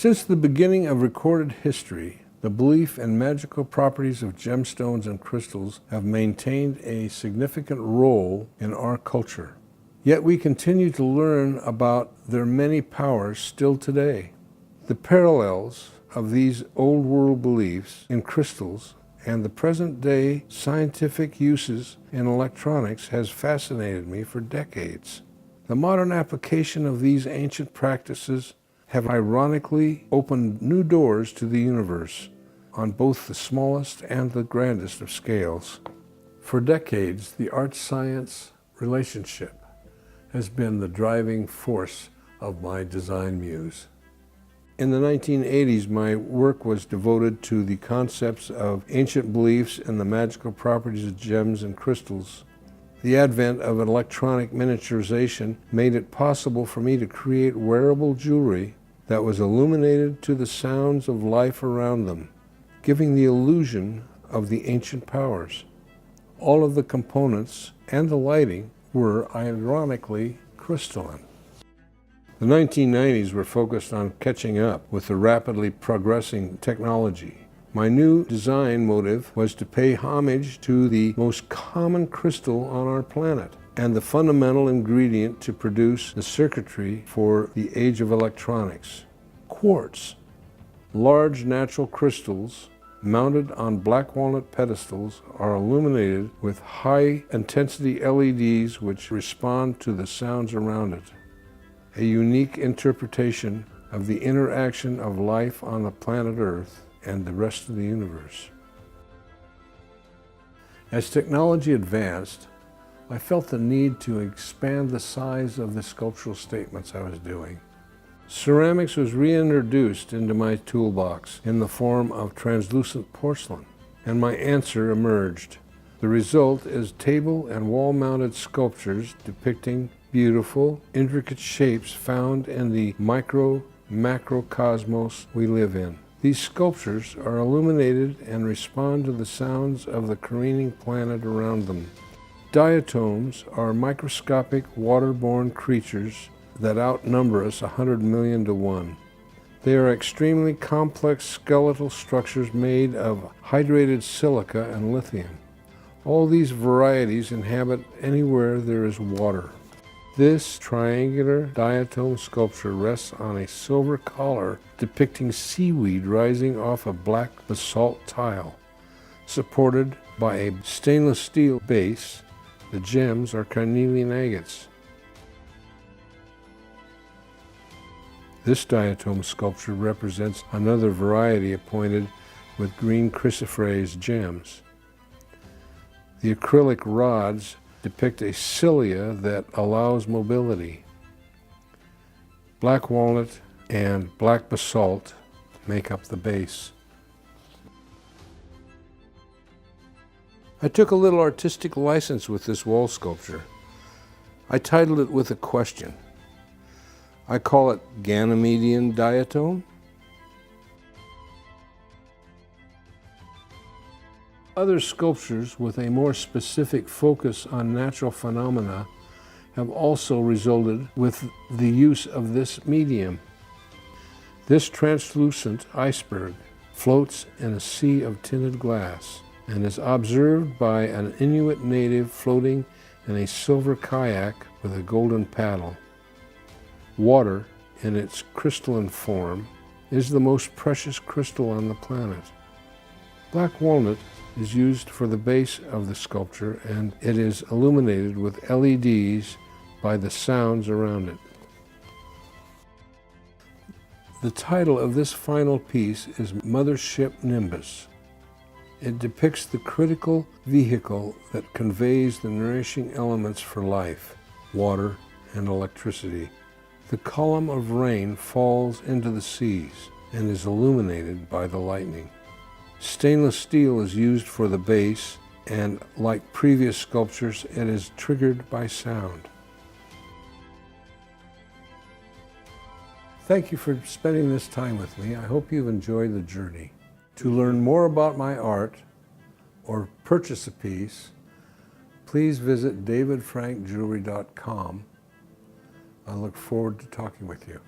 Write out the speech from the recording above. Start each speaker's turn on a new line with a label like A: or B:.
A: Since the beginning of recorded history, the belief in magical properties of gemstones and crystals have maintained a significant role in our culture. Yet we continue to learn about their many powers still today. The parallels of these old world beliefs in crystals and the present-day scientific uses in electronics has fascinated me for decades. The modern application of these ancient practices have ironically opened new doors to the universe on both the smallest and the grandest of scales. For decades, the art-science relationship has been the driving force of my design muse. In the 1980s, my work was devoted to the concepts of ancient beliefs and the magical properties of gems and crystals. The advent of electronic miniaturization made it possible for me to create wearable jewelry that was illuminated to the sounds of life around them, giving the illusion of the ancient powers. All of the components and the lighting were ironically crystalline. The 1990s were focused on catching up with the rapidly progressing technology. My new design motive was to pay homage to the most common crystal on our planet and the fundamental ingredient to produce the circuitry for the age of electronics: quartz. Large natural crystals mounted on black walnut pedestals are illuminated with high-intensity LEDs which respond to the sounds around it. A unique interpretation of the interaction of life on the planet Earth and the rest of the universe. As technology advanced, I felt the need to expand the size of the sculptural statements I was doing. Ceramics was reintroduced into my toolbox in the form of translucent porcelain, and my answer emerged. The result is table and wall-mounted sculptures depicting beautiful, intricate shapes found in the macrocosmos we live in. These sculptures are illuminated and respond to the sounds of the careening planet around them. Diatoms are microscopic waterborne creatures that outnumber us 100 million to 1. They are extremely complex skeletal structures made of hydrated silica and lithium. All these varieties inhabit anywhere there is water. This triangular diatom sculpture rests on a silver collar depicting seaweed rising off a black basalt tile. Supported by a stainless steel base, the gems are carnelian agates. This diatom sculpture represents another variety appointed with green chrysoprase gems. The acrylic rods depict a cilia that allows mobility. Black walnut and black basalt make up the base. I took a little artistic license with this wall sculpture. I titled it with a question. I call it Ganymedean Diatom. Other sculptures with a more specific focus on natural phenomena have also resulted with the use of this medium. This translucent iceberg floats in a sea of tinted glass and is observed by an Inuit native floating in a silver kayak with a golden paddle. Water, in its crystalline form, is the most precious crystal on the planet. Black walnut is used for the base of the sculpture, and it is illuminated with LEDs by the sounds around it. The title of this final piece is Mothership Nimbus. It depicts the critical vehicle that conveys the nourishing elements for life, water and electricity. The column of rain falls into the seas and is illuminated by the lightning. Stainless steel is used for the base, and like previous sculptures, it is triggered by sound. Thank you for spending this time with me. I hope you've enjoyed the journey. To learn more about my art or purchase a piece, please visit davidfrankjewelry.com. I look forward to talking with you.